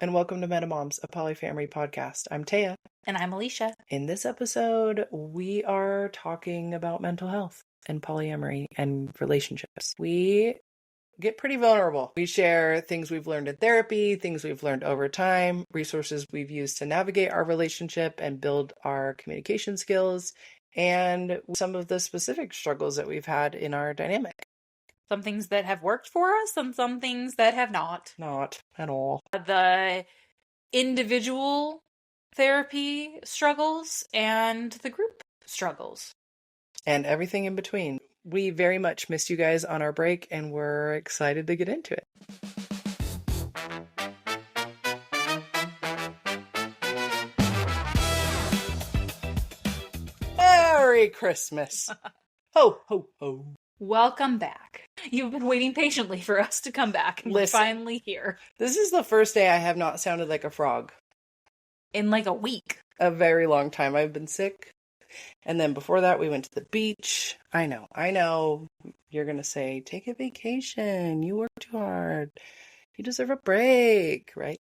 and welcome to MetaMoms, a Polyamory podcast. I'm Taya. And I'm Alicia. In this episode, we are talking about mental health and polyamory and relationships. We get pretty vulnerable. We share things we've learned in therapy, things we've learned over time, resources we've used to navigate our relationship and build our communication skills, and some of the specific struggles that we've had in our dynamic. Some things that have worked for us and some things that have not. Not at all. The individual therapy struggles and the group struggles. And everything in between. We very much missed you guys on our break, and we're excited to get into it. Merry Christmas! Ho, ho, ho. Welcome back. You've been waiting patiently for us to come back, and we're finally here. This is the first day I have not sounded like a frog. In like a week. A very long time. I've been sick. And then before that, we went to the beach. I know. You're going to say, take a vacation. You work too hard. You deserve a break, right?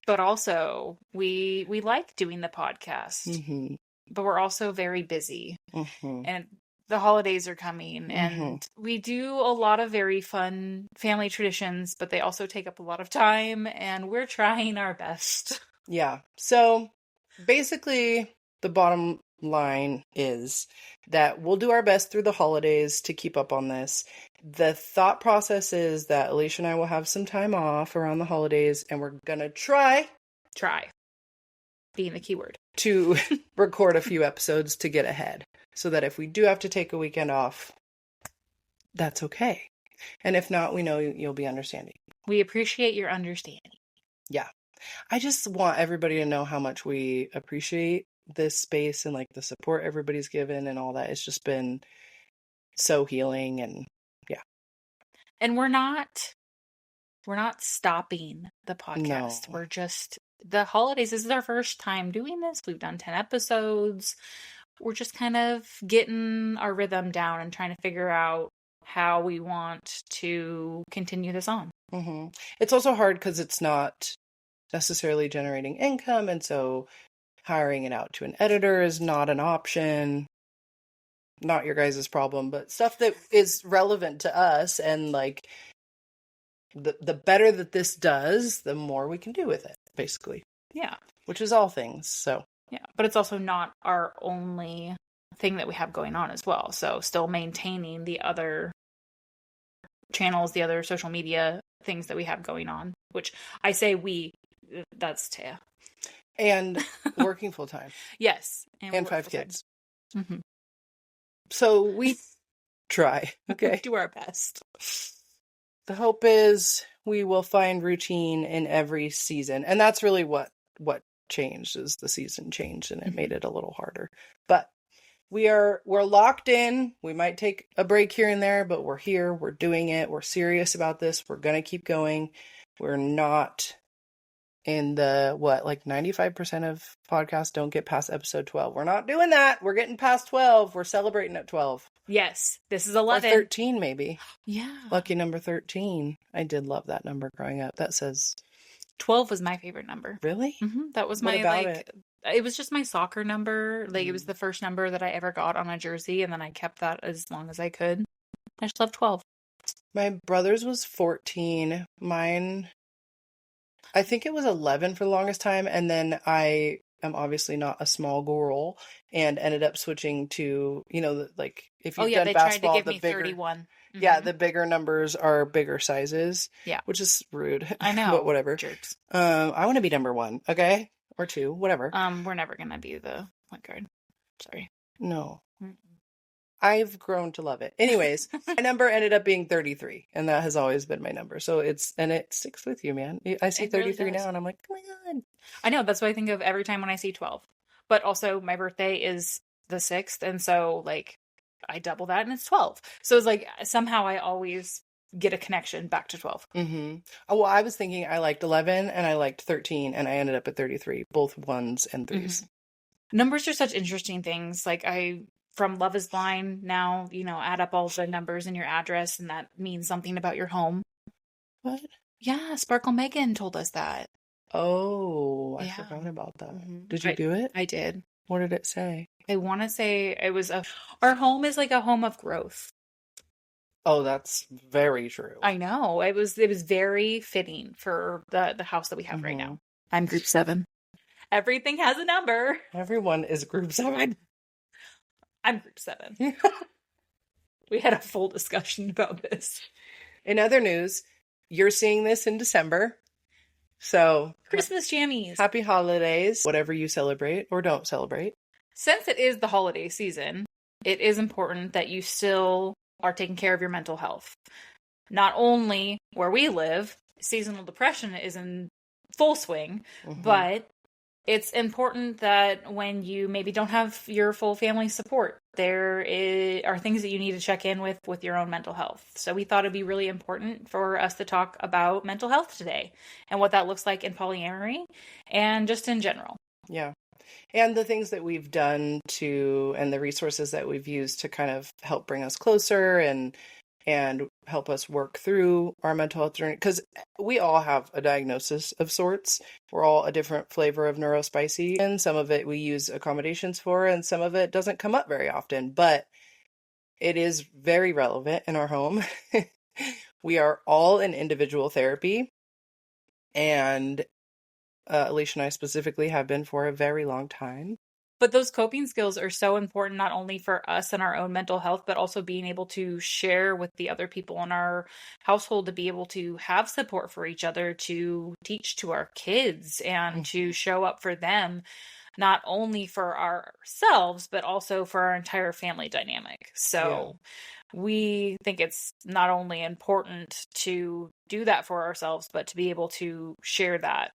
But also, we like doing the podcast. Mm-hmm. But we're also very busy. Mm-hmm. And the holidays are coming, and we do a lot of very fun family traditions, but they also take up a lot of time, and we're trying our best. Yeah. So basically, the bottom line is that we'll do our best through the holidays to keep up on this. The thought process is that Alicia and I will have some time off around the holidays, and we're going to try being the keyword to record a few episodes to get ahead, so that if we do have to take a weekend off, that's okay. And if not, we know you'll be understanding. We appreciate your understanding. Yeah. I just want everybody to know how much we appreciate this space and like the support everybody's given and all that. It's just been so healing, and yeah. And we're not stopping the podcast. No. We're just, the holidays, this is our first time doing this. We've done 10 episodes. We're just kind of getting our rhythm down and trying to figure out how we want to continue this on. Mm-hmm. It's also hard because it's not necessarily generating income, and so hiring it out to an editor is not an option. Not your guys' problem, but stuff that is relevant to us, and like the better that this does, the more we can do with it, basically. Yeah. Which is all things, so. Yeah, but it's also not our only thing that we have going on as well. So still maintaining the other channels, the other social media things that we have going on, which I say that's Taya. And working full time. Yes. And 5 kids. Mm-hmm. So we try, okay? We do our best. The hope is we will find routine in every season. And that's really what changed, is the season changed, and it made it a little harder. But we're locked in. We might take a break here and there, but we're here. We're doing it. We're serious about this. We're going to keep going. We're not in the, 95% of podcasts don't get past episode 12. We're not doing that. We're getting past 12. We're celebrating at 12. Yes. This is 11. Or 13, maybe. Yeah. Lucky number 13. I did love that number growing up. That says 12 was my favorite number. Really? Mm-hmm. That was what my, about it was just my soccer number. It was the first number that I ever got on a jersey, and then I kept that as long as I could. I just love 12. My brother's was 14. Mine, I think it was 11 for the longest time, and then I am obviously not a small girl and ended up switching to, if you've done basketball, tried to give me 31. Mm-hmm. Yeah, the bigger numbers are bigger sizes. Yeah. Which is rude. I know. But whatever. Jerks. I want to be number 1, okay? Or 2, whatever. We're never going to be the point guard. Sorry. No. Mm-mm. I've grown to love it. Anyways, my number ended up being 33, and that has always been my number. So it sticks with you, man. I see 33 really now, and I'm like, oh my God. I know. That's what I think of every time when I see 12. But also, my birthday is the 6th, and so, I double that, and it's 12. So it's somehow I always get a connection back to 12. Mm-hmm. Oh, well, I was thinking I liked 11, and I liked 13, and I ended up at 33, both 1s and 3s. Mm-hmm. Numbers are such interesting things. From Love is Blind now, add up all the numbers in your address, and that means something about your home. What? Yeah, Sparkle Megan told us that. Oh, I Yeah. forgot about that. hmm Did you do it? I did. What did it say? I want to say it was our home is like a home of growth. Oh, that's very true. I know. It was very fitting for the house that we have right Hmm. now. I'm group 7. Everything has a number. Everyone is group 7. I'm group 7. We had a full discussion about this. In other news, you're seeing this in December. So, Christmas jammies. happy holidays, whatever you celebrate or don't celebrate. Since it is the holiday season, it is important that you still are taking care of your mental health. Not only where we live, seasonal depression is in full swing, but it's important that when you maybe don't have your full family support, are things that you need to check in with your own mental health. So we thought it'd be really important for us to talk about mental health today and what that looks like in polyamory and just in general. Yeah. And the things that we've done and the resources that we've used to kind of help bring us closer and help us work through our mental health journey. Because we all have a diagnosis of sorts. We're all a different flavor of neurospicy. And some of it we use accommodations for, and some of it doesn't come up very often. But it is very relevant in our home. We are all in individual therapy. And Alicia and I specifically have been for a very long time. But those coping skills are so important, not only for us and our own mental health, but also being able to share with the other people in our household, to be able to have support for each other, to teach to our kids and to show up for them, not only for ourselves, but also for our entire family dynamic. So we think it's not only important to do that for ourselves, but to be able to share that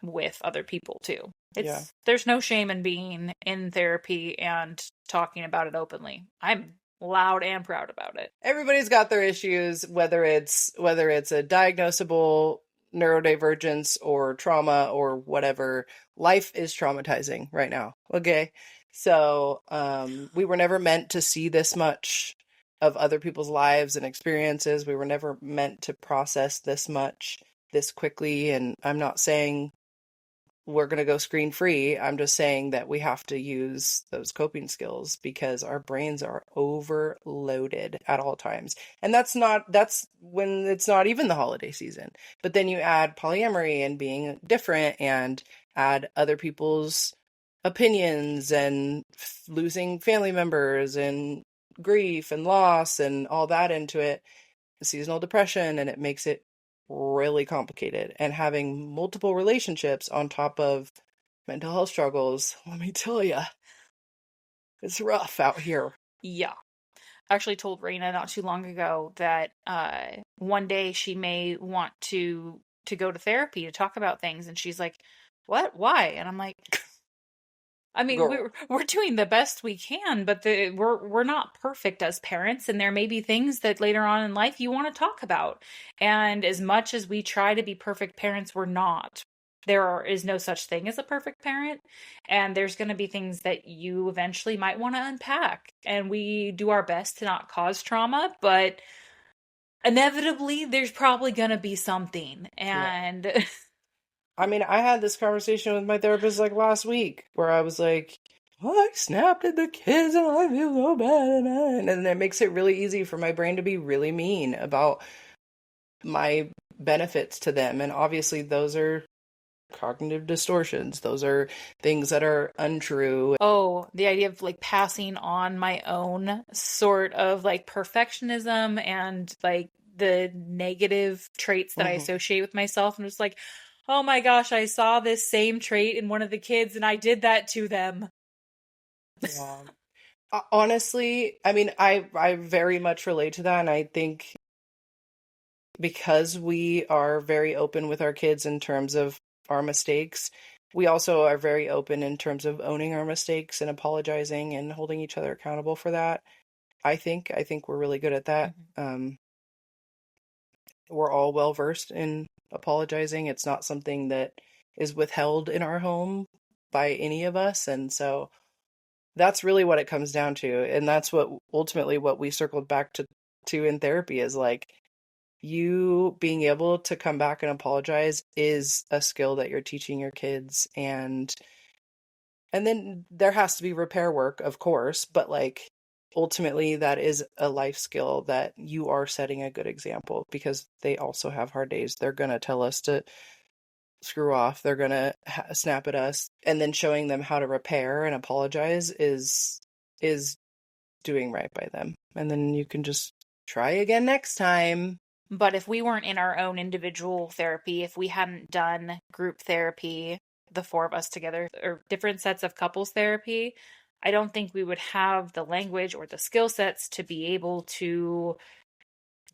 with other people too. There's no shame in being in therapy and talking about it openly. I'm loud and proud about it. Everybody's got their issues, whether it's a diagnosable neurodivergence or trauma or whatever. Life is traumatizing right now. Okay. So we were never meant to see this much of other people's lives and experiences. We were never meant to process this much this quickly. And I'm not saying we're going to go screen free. I'm just saying that we have to use those coping skills because our brains are overloaded at all times. And that's when it's not even the holiday season. But then you add polyamory and being different and add other people's opinions and losing family members and grief and loss and all that into it, seasonal depression, and it makes it really complicated. And having multiple relationships on top of mental health struggles, let me tell you, it's rough out here. Yeah. I actually told Raina not too long ago that one day she may want to go to therapy to talk about things, and she's like, "What? Why?" And I'm like, I mean, we're doing the best we can, but we're not perfect as parents, and there may be things that later on in life you want to talk about. And as much as we try to be perfect parents, we're not. Is no such thing as a perfect parent, and there's going to be things that you eventually might want to unpack. And we do our best to not cause trauma, but inevitably, there's probably going to be something. And yeah. I mean, I had this conversation with my therapist like last week where I was like, well, I snapped at the kids and I feel so bad. And then it makes it really easy for my brain to be really mean about my benefits to them. And obviously those are cognitive distortions. Those are things that are untrue. Oh, the idea of like passing on my own sort of like perfectionism and like the negative traits that I associate with myself. And it's like, oh my gosh, I saw this same trait in one of the kids and I did that to them. Yeah. Honestly, I mean, I very much relate to that. And I think because we are very open with our kids in terms of our mistakes, we also are very open in terms of owning our mistakes and apologizing and holding each other accountable for that. I think we're really good at that. We're all well versed in apologizing. It's not something that is withheld in our home by any of us. And so that's really what it comes down to. And that's what ultimately what we circled back to in therapy is like, you being able to come back and apologize is a skill that you're teaching your kids. And then there has to be repair work, of course, but like ultimately that is a life skill that you are setting a good example, because they also have hard days. They're going to tell us to screw off. They're going to snap at us, and then showing them how to repair and apologize is doing right by them. And then you can just try again next time. But if we weren't in our own individual therapy, if we hadn't done group therapy, the four of us together, or different sets of couples therapy, I don't think we would have the language or the skill sets to be able to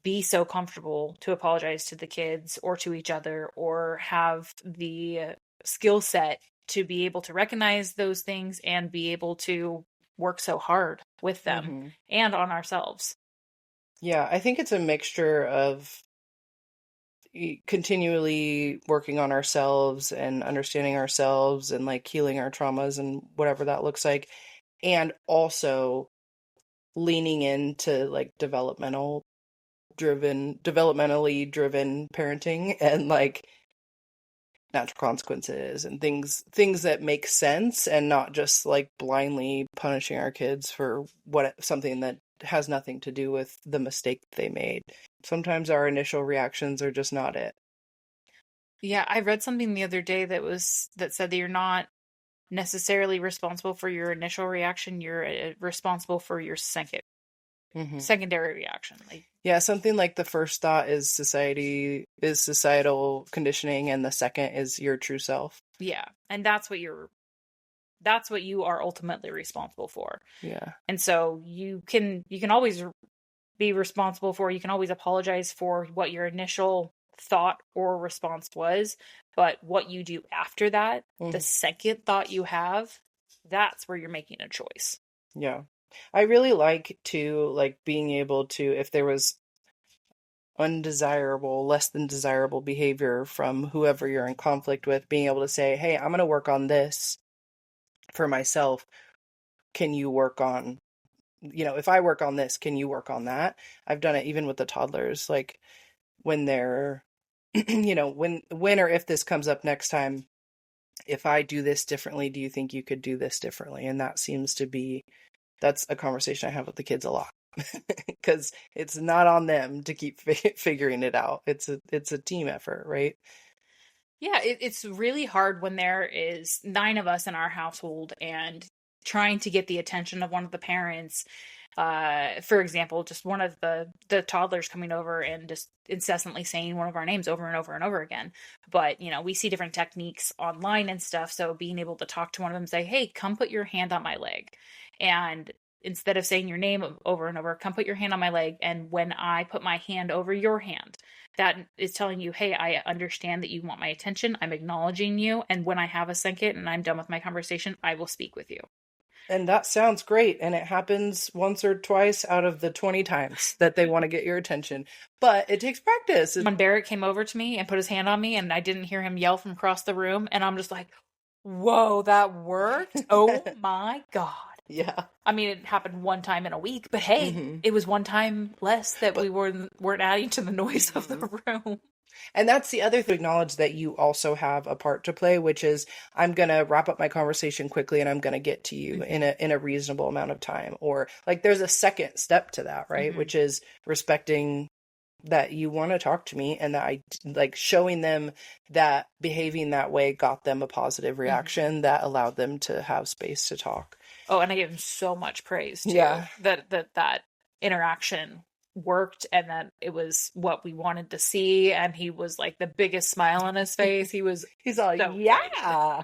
be so comfortable to apologize to the kids or to each other, or have the skill set to be able to recognize those things and be able to work so hard with them and on ourselves. Yeah, I think it's a mixture of continually working on ourselves and understanding ourselves and like healing our traumas and whatever that looks like, and also leaning into like developmentally driven parenting and like natural consequences and things that make sense, and not just like blindly punishing our kids for something that has nothing to do with the mistake they made. Sometimes our initial reactions are just not it. Yeah, I read something the other day that said that you're not necessarily responsible for your initial reaction. You're responsible for your secondary reaction. Like, yeah, something like the first thought is societal conditioning, and the second is your true self. yeah, and that's what you are ultimately responsible for. Yeah. And so you can always be responsible for, you can always apologize for what your initial thought or response was, but what you do after that, the second thought you have, that's where you're making a choice. Yeah. I really like being able to, if there was undesirable, less than desirable behavior from whoever you're in conflict with, being able to say, hey, I'm going to work on this for myself. Can you work on, if I work on this, can you work on that? I've done it even with the toddlers, like when they're, when or if this comes up next time, if I do this differently, do you think you could do this differently? And that's a conversation I have with the kids a lot, because it's not on them to keep figuring it out. It's a team effort, right? Yeah, it's really hard when there is 9 of us in our household and trying to get the attention of one of the parents. For example, just one of the toddlers coming over and just incessantly saying one of our names over and over and over again. But, we see different techniques online and stuff. So being able to talk to one of them, say, hey, come put your hand on my leg. And instead of saying your name over and over, come put your hand on my leg. And when I put my hand over your hand, that is telling you, hey, I understand that you want my attention. I'm acknowledging you. And when I have a second and I'm done with my conversation, I will speak with you. And that sounds great. And it happens once or twice out of the 20 times that they want to get your attention. But it takes practice. When Barrett came over to me and put his hand on me and I didn't hear him yell from across the room, and I'm just like, whoa, that worked. Oh my God. Yeah. I mean, it happened one time in a week, but hey, it was one time less that we weren't adding to the noise of the room. And that's the other thing, acknowledge that you also have a part to play, which is, I'm going to wrap up my conversation quickly and I'm going to get to you in a reasonable amount of time. Or like there's a second step to that, right? Which is respecting that you want to talk to me, and that I like showing them that behaving that way got them a positive reaction that allowed them to have space to talk. Oh, and I gave him so much praise too. Yeah. That interaction worked, and that it was what we wanted to see, and he was like the biggest smile on his face. He's all, so yeah,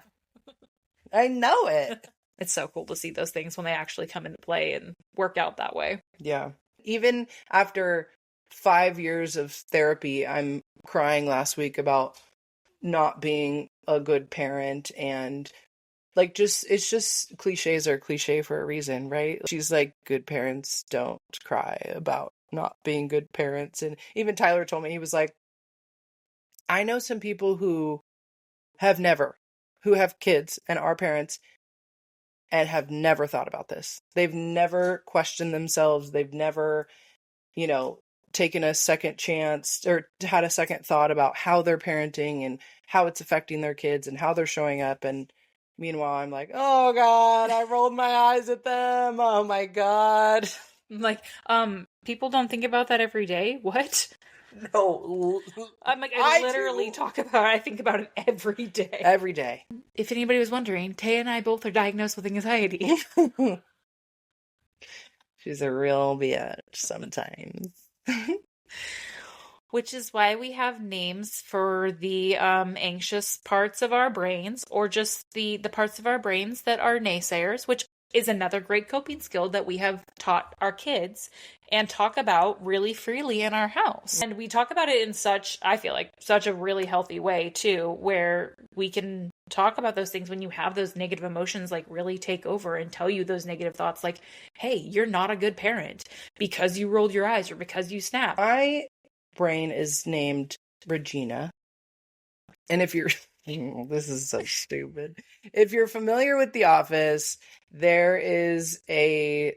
I know it. It's so cool to see those things when they actually come into play and work out that way. Yeah. Even after 5 years of therapy, I'm crying last week about not being a good parent, and like it's just cliches are cliche for a reason, right? She's like, good parents don't cry about not being good parents. And even Tyler told me, he was like, I know some people who have kids and are parents and have never thought about this. They've never questioned themselves. They've never, taken a second chance or had a second thought about how they're parenting and how it's affecting their kids and how they're showing up. And meanwhile, I'm like, oh God, I rolled my eyes at them. Oh my God. I'm like, people don't think about that every day. What? No. I'm like, I think about it every day. Every day. If anybody was wondering, Tay and I both are diagnosed with anxiety. She's a real bitch sometimes. Which is why we have names for the anxious parts of our brains, or just the parts of our brains that are naysayers, which is another great coping skill that we have taught our kids and talk about really freely in our house. And we talk about it in I feel like, such a really healthy way too, where we can talk about those things when you have those negative emotions like really take over and tell you those negative thoughts like, hey, you're not a good parent because you rolled your eyes or because you snapped. My brain is named Regina. And if you're this is so stupid. If you're familiar with The Office, there is a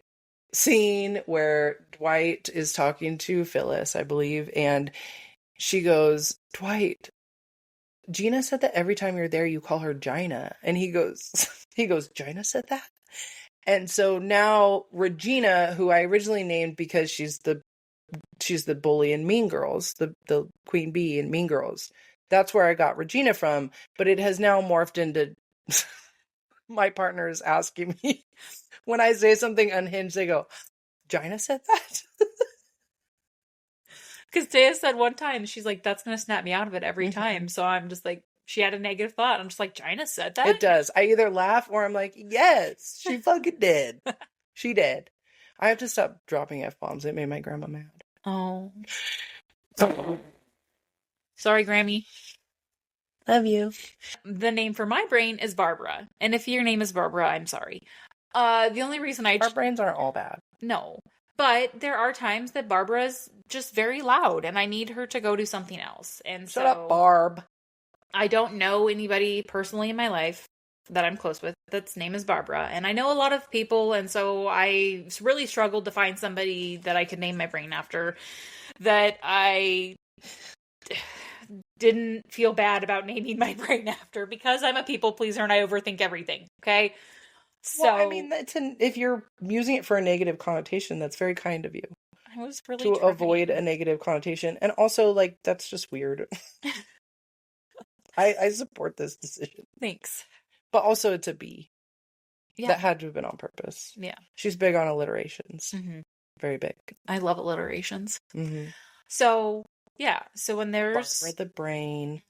scene where Dwight is talking to Phyllis, I believe, and she goes, Dwight, Gina said that every time you're there, you call her Gina. And he goes, Gina said that? And so now Regina, who I originally named because she's the bully in Mean Girls, the Queen Bee in Mean Girls. That's where I got Regina from, but it has now morphed into my partners asking me when I say something unhinged, they go, Gina said that? Because Dea said one time, she's like, that's going to snap me out of it every time. So I'm just like, she had a negative thought. I'm just like, Gina said that? It does. I either laugh or I'm like, yes, she fucking did. She did. I have to stop dropping F-bombs. It made my grandma mad. Oh. Sorry, Grammy. Love you. The name for my brain is Barbara. And if your name is Barbara, I'm sorry. The only reason Our brains aren't all bad. No. But there are times that Barbara's just very loud and I need her to go do something else. And Shut up, Barb. I don't know anybody personally in my life that I'm close with that's name is Barbara. And I know a lot of people, and so I really struggled to find somebody that I could name my brain after that I didn't feel bad about naming my brain after, because I'm a people pleaser and I overthink everything. Okay. So well, I mean, if you're using it for a negative connotation, that's very kind of you. I was really to avoid a negative connotation. And also, like, that's just weird. I support this decision. Thanks. But also, it's a B. Yeah. That had to have been on purpose. Yeah. She's big on alliterations. Mm-hmm. Very big. I love alliterations. Mm-hmm. So, yeah. So when there's Barbara the brain.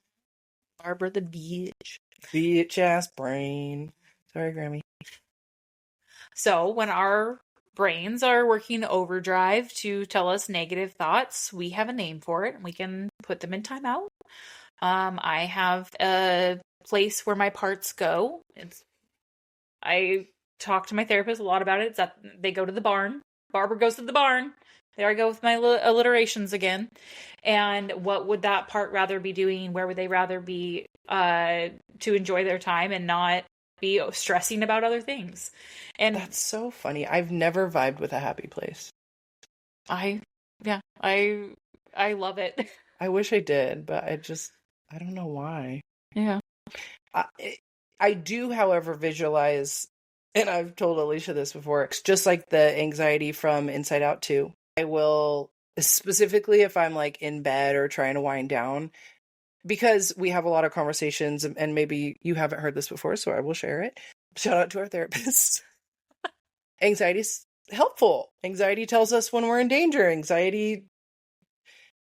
Barbara the beach. Beach ass brain. Sorry, Grammy. So when our brains are working overdrive to tell us negative thoughts, we have a name for it and we can put them in timeout. I have a place where my parts go. I talk to my therapist a lot about it. It's that they go to the barn. Barbara goes to the barn. There I go with my alliterations again. And what would that part rather be doing? Where would they rather be to enjoy their time and not be stressing about other things? And that's so funny. I've never vibed with a happy place. I love it. I wish I did, but I don't know why. Yeah. I do, however, visualize, and I've told Alicia this before, it's just like the anxiety from Inside Out 2. I will, specifically if I'm like in bed or trying to wind down, because we have a lot of conversations, and maybe you haven't heard this before, so I will share it. Shout out to our therapist. Anxiety's helpful. Anxiety tells us when we're in danger. Anxiety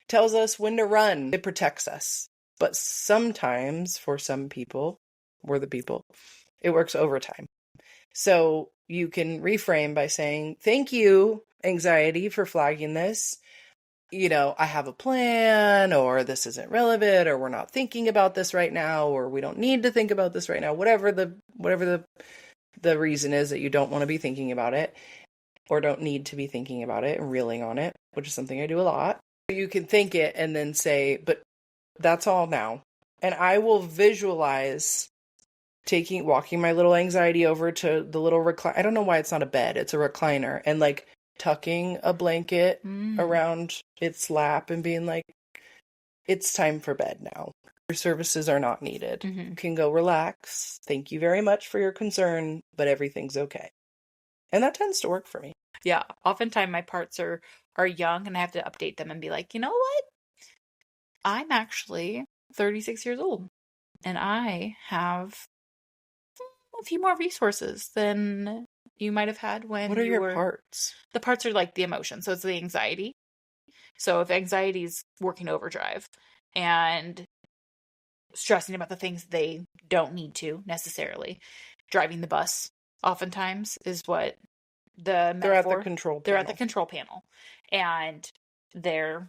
tells us when to run. It protects us. But sometimes, for some people, we're the people, it works overtime. So you can reframe by saying, thank you, anxiety, for flagging this. You know, I have a plan, or this isn't relevant, or we're not thinking about this right now, or we don't need to think about this right now. Whatever the reason is that you don't want to be thinking about it, or don't need to be thinking about it and reeling on it, which is something I do a lot. You can think it and then say, but that's all now. And I will visualize walking my little anxiety over to the little recliner. I don't know why it's not a bed. It's a recliner. And like tucking a blanket around its lap and being like, it's time for bed now. Your services are not needed. You can go relax. Thank you very much for your concern, but everything's okay. And that tends to work for me. Yeah. Oftentimes my parts are young and I have to update them and be like, you know what? I'm actually 36 years old and I have a few more resources than you might have had when What are you your were... parts? The parts are like the emotion. So it's the anxiety. So if anxiety is working overdrive and stressing about the things they don't need to necessarily, driving the bus oftentimes is what the metaphor. They're at the control panel. They're at the control panel. And they're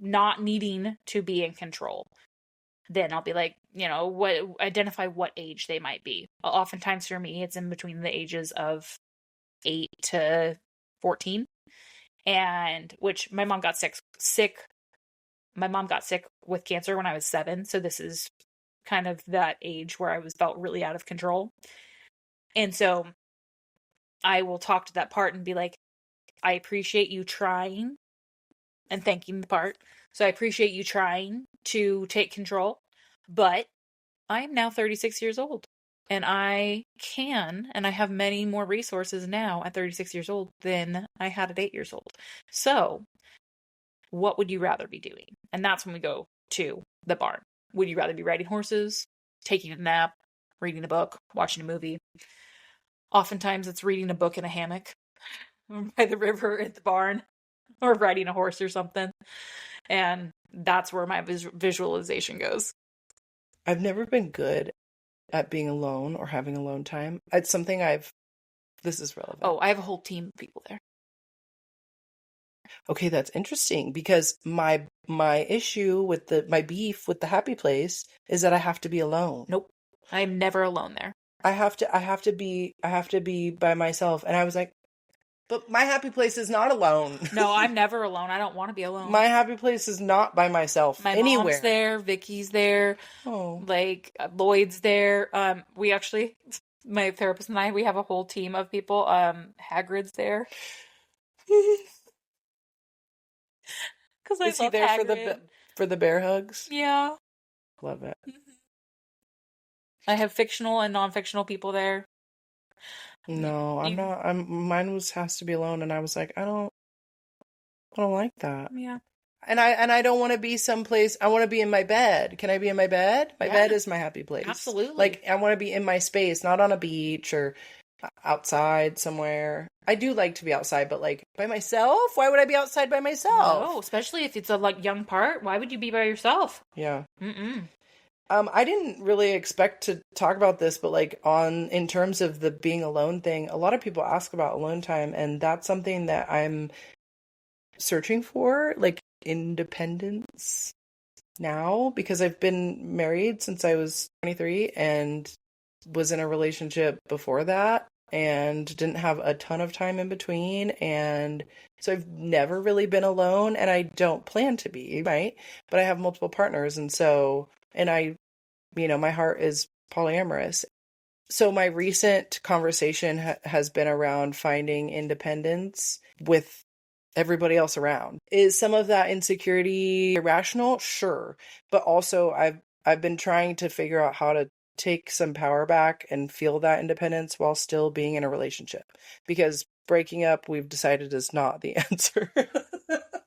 not needing to be in control. Then I'll be like, identify what age they might be. Oftentimes for me, it's in between the ages of 8 to 14. And which my mom got sick. My mom got sick with cancer when I was 7. So this is kind of that age where I felt really out of control. And so I will talk to that part and be like, I appreciate you trying, and thanking the part. So I appreciate you trying to take control, but I'm now 36 years old and I have many more resources now at 36 years old than I had at 8 years old. So what would you rather be doing? And that's when we go to the barn. Would you rather be riding horses, taking a nap, reading a book, watching a movie? Oftentimes it's reading a book in a hammock by the river at the barn or riding a horse or something. And that's where my visualization goes. I've never been good at being alone or having alone time. It's something this is relevant. Oh, I have a whole team of people there. Okay, that's interesting because my issue with my beef with the happy place is that I have to be alone. Nope. I'm never alone there. I have to be by myself. And I was like, but my happy place is not alone. No, I'm never alone. I don't want to be alone. My happy place is not by myself anywhere. Mom's there, Vicky's there. Oh. Like Lloyd's there. We actually, my therapist and I, we have a whole team of people. Hagrid's there. Because I is he there for the bear hugs? Yeah. Love it. I have fictional and non-fictional people there. No, I'm not. Mine has to be alone, and I was like, I don't like that. Yeah. And I don't want to be someplace. I want to be in my bed. Can I be in my bed? My bed is my happy place. Absolutely. Like I want to be in my space, not on a beach or outside somewhere. I do like to be outside, but like by myself. Why would I be outside by myself? No, especially if it's a young part. Why would you be by yourself? Yeah. Mm-mm. I didn't really expect to talk about this, but in terms of the being alone thing, a lot of people ask about alone time, and that's something that I'm searching for, like independence now, because I've been married since I was 23 and was in a relationship before that and didn't have a ton of time in between. And so I've never really been alone, and I don't plan to be, right? But I have multiple partners. And so, my heart is polyamorous. So my recent conversation has been around finding independence with everybody else around. Is some of that insecurity irrational? Sure. But also I've been trying to figure out how to take some power back and feel that independence while still being in a relationship. Because breaking up, we've decided, is not the answer.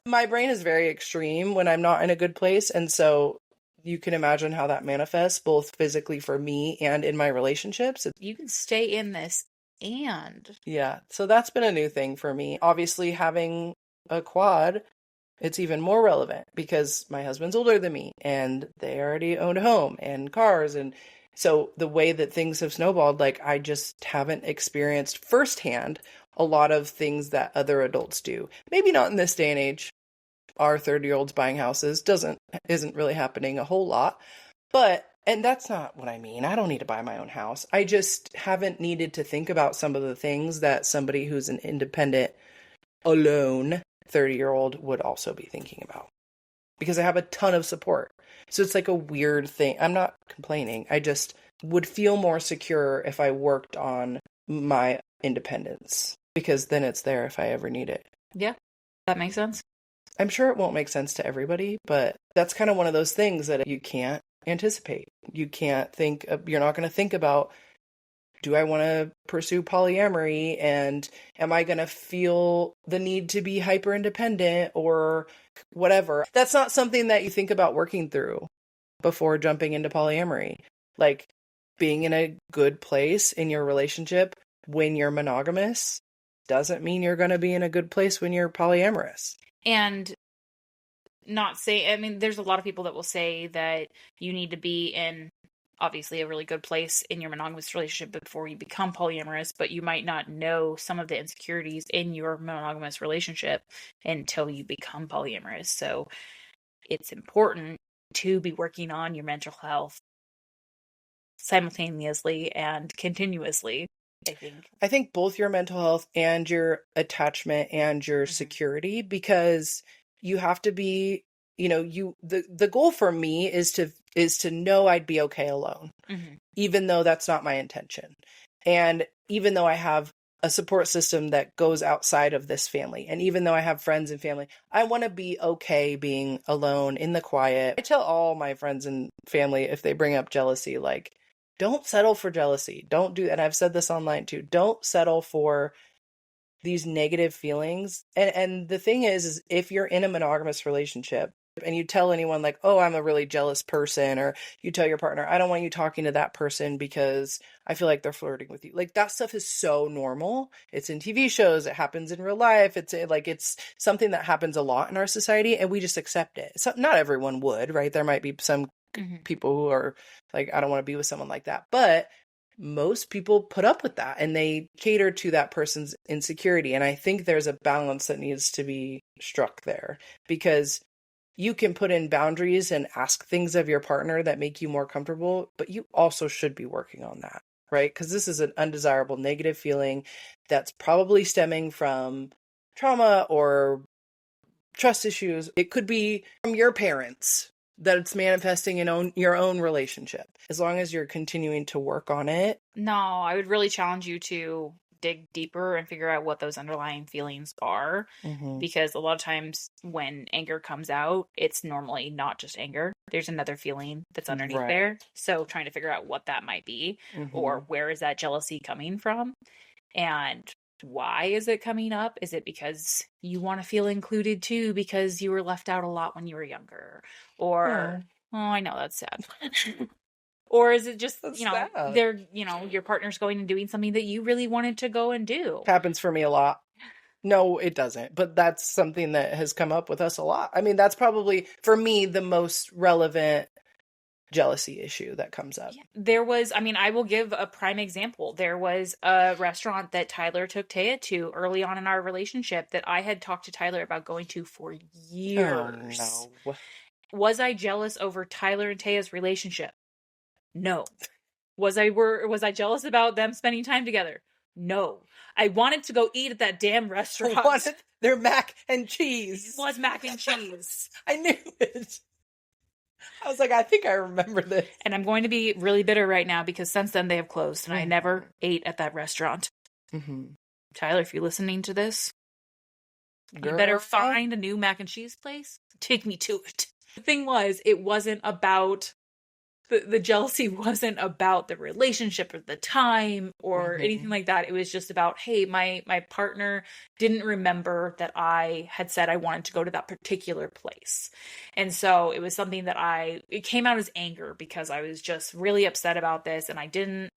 My brain is very extreme when I'm not in a good place. And so you can imagine how that manifests both physically for me and in my relationships. You can stay in this and... Yeah. So that's been a new thing for me. Obviously, having a quad, it's even more relevant because my husband's older than me and they already own a home and cars. And so the way that things have snowballed, I just haven't experienced firsthand a lot of things that other adults do. Maybe not in this day and age. Our 30-year-olds buying houses isn't really happening a whole lot. And that's not what I mean. I don't need to buy my own house. I just haven't needed to think about some of the things that somebody who's an independent, alone 30-year-old would also be thinking about. Because I have a ton of support. So it's like a weird thing. I'm not complaining. I just would feel more secure if I worked on my independence. because then it's there if I ever need it. Yeah, that makes sense. I'm sure it won't make sense to everybody, but that's kind of one of those things that you can't anticipate. You can't think, you're not going to think about, do I want to pursue polyamory, and am I going to feel the need to be hyper independent or whatever? That's not something that you think about working through before jumping into polyamory. Like, being in a good place in your relationship when you're monogamous doesn't mean you're going to be in a good place when you're polyamorous. And not say, I mean, there's a lot of people that will say that you need to be in obviously a really good place in your monogamous relationship before you become polyamorous, but you might not know some of the insecurities in your monogamous relationship until you become polyamorous. So it's important to be working on your mental health simultaneously and continuously, I think. I think both your mental health and your attachment and your security, because you have to be, the goal for me is to know I'd be okay alone, even though that's not my intention. And even though I have a support system that goes outside of this family, and even though I have friends and family, I want to be okay being alone in the quiet. I tell all my friends and family, if they bring up jealousy, like, don't settle for jealousy. Don't do, and I've said this online too, don't settle for these negative feelings. And the thing is if you're in a monogamous relationship and you tell anyone like, oh, I'm a really jealous person, or you tell your partner, I don't want you talking to that person because I feel like they're flirting with you. Like, that stuff is so normal. It's in TV shows. It happens in real life. It's something that happens a lot in our society, and we just accept it. So not everyone would, right? There might be some people who are like, I don't want to be with someone like that. But most people put up with that, and they cater to that person's insecurity. And I think there's a balance that needs to be struck there, because you can put in boundaries and ask things of your partner that make you more comfortable, but you also should be working on that, right? Because this is an undesirable negative feeling that's probably stemming from trauma or trust issues. It could be from your parents that it's manifesting in your own relationship. As long as you're continuing to work on it. No, I would really challenge you to dig deeper and figure out what those underlying feelings are. Because a lot of times when anger comes out, it's normally not just anger. There's another feeling that's underneath there. So trying to figure out what that might be, or where is that jealousy coming from, and why is it coming up? Is it because you want to feel included too, because you were left out a lot when you were younger? Or, oh, I know that's sad. Or is it just, sad. they're, your partner's going and doing something that you really wanted to go and do? Happens for me a lot. No, it doesn't. But that's something that has come up with us a lot. I mean, that's probably, for me, the most relevant jealousy issue that comes up. There was, I will give a prime example. There was a restaurant that Tyler took Taya to early on in our relationship that I had talked to Tyler about going to for years. Oh, no. Was I jealous over Tyler and Taya's relationship? No. Was I jealous about them spending time together? No. I wanted to go eat at that damn restaurant. I wanted their mac and cheese. It was mac and cheese. I knew it. I was like, I think I remember this. And I'm going to be really bitter right now because since then they have closed and I never ate at that restaurant. Tyler, if you're listening to this, you better find a new mac and cheese place. Take me to it. The thing was, it wasn't about... The jealousy wasn't about the relationship or the time or anything like that. It was just about, hey, my partner didn't remember that I had said I wanted to go to that particular place. And so it was something that it came out as anger because I was just really upset about this and I didn't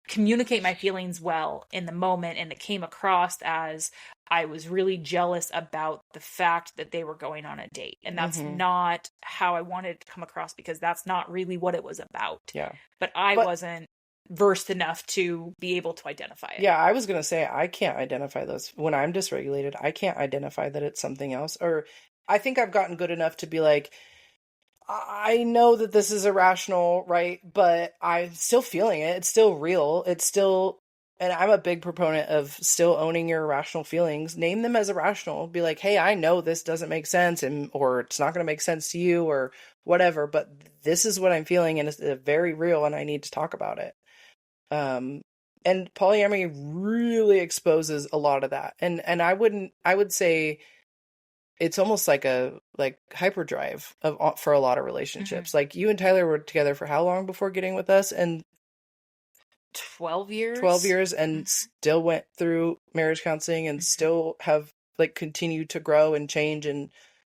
communicate my feelings well in the moment. And it came across as I was really jealous about the fact that they were going on a date. And that's not how I wanted to come across because that's not really what it was about. Yeah. But I wasn't versed enough to be able to identify it. Yeah, I was going to say, I can't identify those. When I'm dysregulated, I can't identify that it's something else. Or I think I've gotten good enough to be like, I know that this is irrational, right? But I'm still feeling it. It's still real. It's still... And I'm a big proponent of still owning your irrational feelings. Name them as irrational. Be like, hey, I know this doesn't make sense, or it's not going to make sense to you or whatever, but this is what I'm feeling and it's very real and I need to talk about it. And And polyamory really exposes a lot of that. And I would say it's almost like a hyperdrive for a lot of relationships. Like you and Tyler were together for how long before getting with us? And 12 years. 12 years and still went through marriage counseling and still have like continued to grow and change, and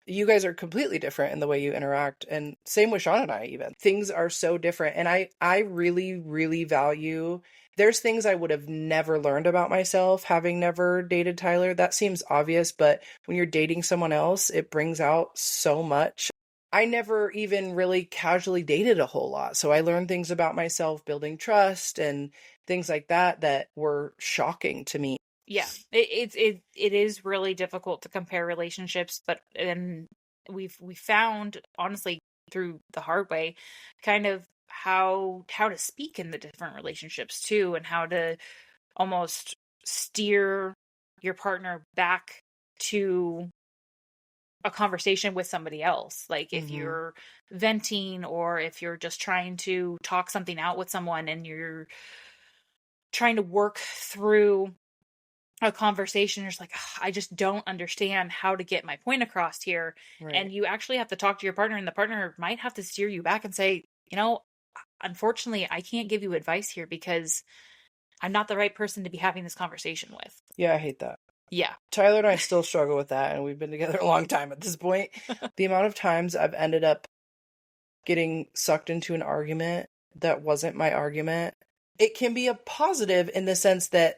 you guys are completely different in the way you interact, and same with Sean and I. Even things are so different, and I really really value, there's things I would have never learned about myself having never dated Tyler. That seems obvious, but when you're dating someone else, it brings out so much. I never even really casually dated a whole lot, so I learned things about myself, building trust and things like that that were shocking to me. Yeah, it is really difficult to compare relationships, but we found, honestly, through the hard way, kind of how to speak in the different relationships too, and how to almost steer your partner back to a conversation with somebody else. Like if you're venting, or if you're just trying to talk something out with someone and you're trying to work through a conversation, you're just like, I just don't understand how to get my point across here. Right. And you actually have to talk to your partner, and the partner might have to steer you back and say, unfortunately, I can't give you advice here because I'm not the right person to be having this conversation with. Yeah, I hate that. Yeah. Tyler and I still struggle with that, and we've been together a long time at this point. The amount of times I've ended up getting sucked into an argument that wasn't my argument, it can be a positive in the sense that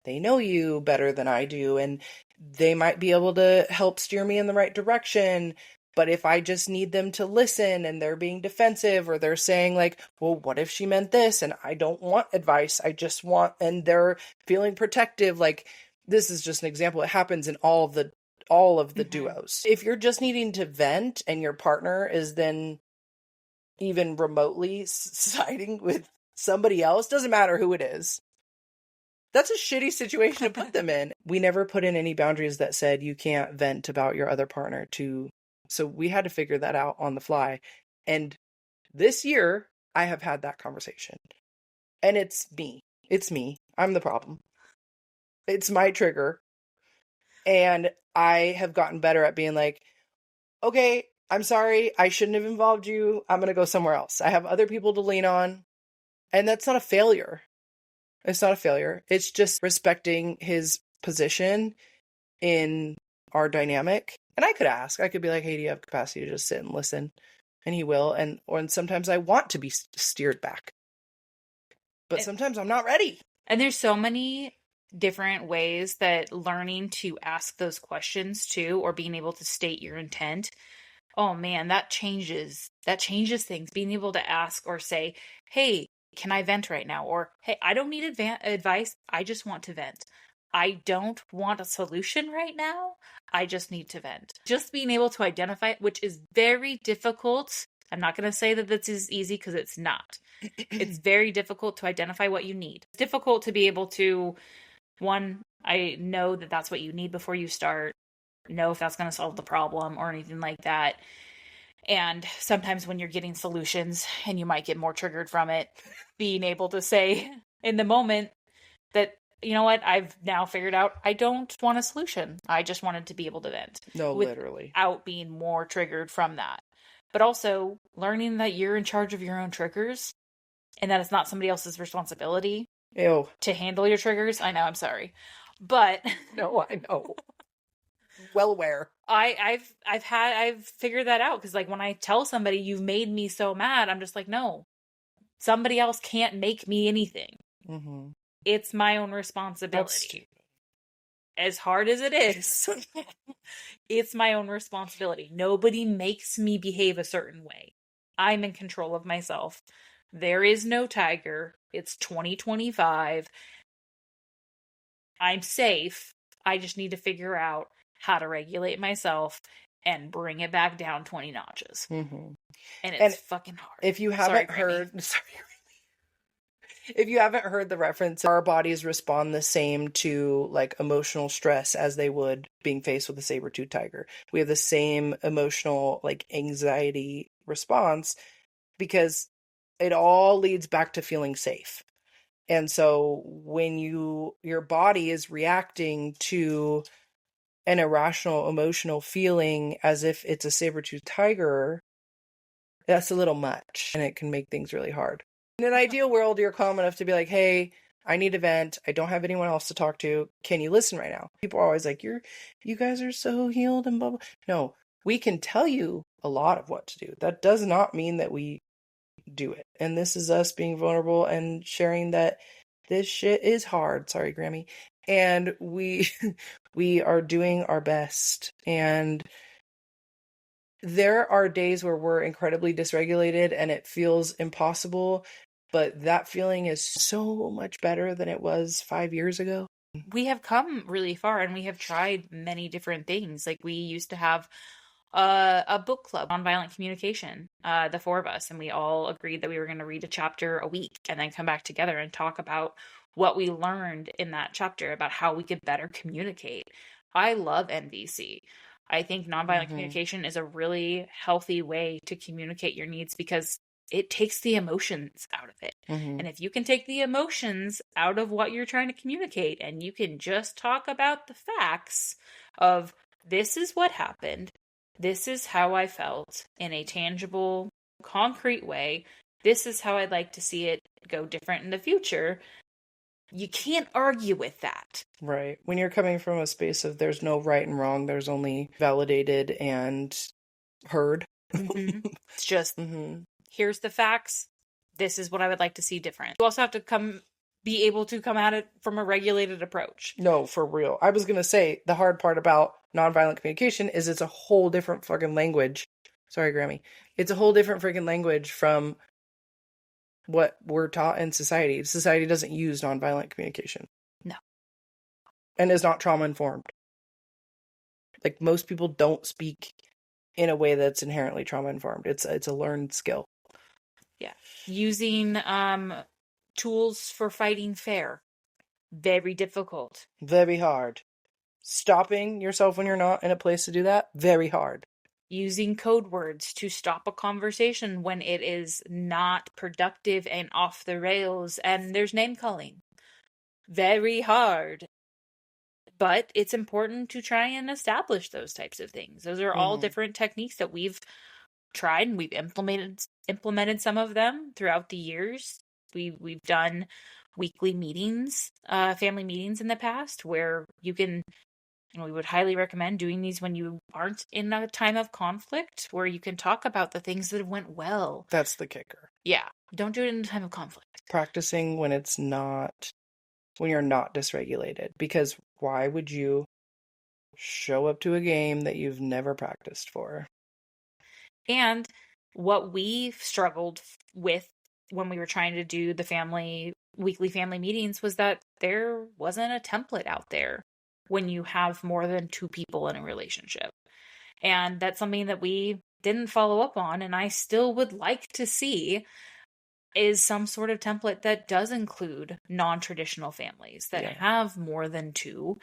they know you better than I do, and they might be able to help steer me in the right direction. But if I just need them to listen and they're being defensive, or they're saying like, well, what if she meant this? And I don't want advice. I just want, and they're feeling protective. Like, this is just an example. It happens in all of the duos. If you're just needing to vent and your partner is then even remotely siding with somebody else, doesn't matter who it is, that's a shitty situation to put them in. We never put in any boundaries that said you can't vent about your other partner so we had to figure that out on the fly. And this year I have had that conversation, and it's me. I'm the problem. It's my trigger. And I have gotten better at being like, okay, I'm sorry, I shouldn't have involved you. I'm going to go somewhere else. I have other people to lean on. And that's not a failure. It's not a failure. It's just respecting his position in our dynamic. And I could ask. I could be like, hey, do you have capacity to just sit and listen? And he will. And sometimes I want to be steered back. But sometimes I'm not ready. And there's so many different ways that learning to ask those questions too, or being able to state your intent, oh man, that changes things. Being able to ask or say, hey, can I vent right now? Or, hey, I don't need advice. I just want to vent. I don't want a solution right now. I just need to vent. Just being able to identify it, which is very difficult. I'm not going to say that this is easy, because it's not. It's very difficult to identify what you need. It's difficult to be able to, one, I know that that's what you need before you start, know if that's going to solve the problem or anything like that. And sometimes when you're getting solutions and you might get more triggered from it, being able to say in the moment that, you know what, I've now figured out I don't want a solution. I just wanted to be able to vent. No, literally. Without being more triggered from that. But also learning that you're in charge of your own triggers, and that it's not somebody else's responsibility Ew. to handle your triggers. I know, I'm sorry. But no, I know. Well aware. I've figured that out, because like when I tell somebody you've made me so mad, I'm just like, no, somebody else can't make me anything. Mm-hmm. It's my own responsibility. As hard as it is, it's my own responsibility. Nobody makes me behave a certain way. I'm in control of myself. There is no tiger. It's 2025. I'm safe. I just need to figure out how to regulate myself and bring it back down 20 notches. Mm-hmm. And it's fucking hard. If you haven't if you haven't heard the reference, our bodies respond the same to like emotional stress as they would being faced with a saber-toothed tiger. We have the same emotional like anxiety response, because it all leads back to feeling safe. And so when your body is reacting to an irrational emotional feeling as if it's a saber-toothed tiger, that's a little much and it can make things really hard. In an ideal world, you're calm enough to be like, hey, I need a vent. I don't have anyone else to talk to. Can you listen right now? People are always like, you guys are so healed and blah, blah. No, we can tell you a lot of what to do. That does not mean that we do it. And this is us being vulnerable and sharing that this shit is hard. Sorry, Grammy. And we we are doing our best. And there are days where we're incredibly dysregulated and it feels impossible, but that feeling is so much better than it was 5 years ago. We have come really far and we have tried many different things. Like we used to have a book club on violent communication, the four of us, and we all agreed that we were going to read a chapter a week and then come back together and talk about what we learned in that chapter about how we could better communicate. I love NVC. I think nonviolent communication is a really healthy way to communicate your needs because it takes the emotions out of it. And if you can take the emotions out of what you're trying to communicate and you can just talk about the facts of this is what happened, this is how I felt in a tangible, concrete way, this is how I'd like to see it go different in the future, you can't argue with that. Right. When you're coming from a space of there's no right and wrong, there's only validated and heard. It's just, here's the facts. This is what I would like to see different. You also have to be able to come at it from a regulated approach. No, for real. I was going to say the hard part about nonviolent communication is it's a whole different fucking language. Sorry, Grammy. It's a whole different freaking language from what we're taught in society. Society doesn't use nonviolent communication. No. And is not trauma informed. Like most people don't speak in a way that's inherently trauma informed. It's a learned skill. Yeah. Using tools for fighting fair. Very difficult. Very hard. Stopping yourself when you're not in a place to do that. Very hard. Using code words to stop a conversation when it is not productive and off the rails and there's name calling. Very hard. But it's important to try and establish those types of things. Those are all different techniques that we've tried and we've implemented some of them throughout the years. We've done weekly meetings, family meetings in the past where you can, we would highly recommend doing these when you aren't in a time of conflict, where you can talk about the things that went well. That's the kicker. Yeah. Don't do it in a time of conflict. Practicing when you're not dysregulated. Because why would you show up to a game that you've never practiced for? And what we struggled with when we were trying to do the weekly family meetings was that there wasn't a template out there when you have more than two people in a relationship. And that's something that we didn't follow up on, and I still would like to see is some sort of template that does include non-traditional families that have more than two,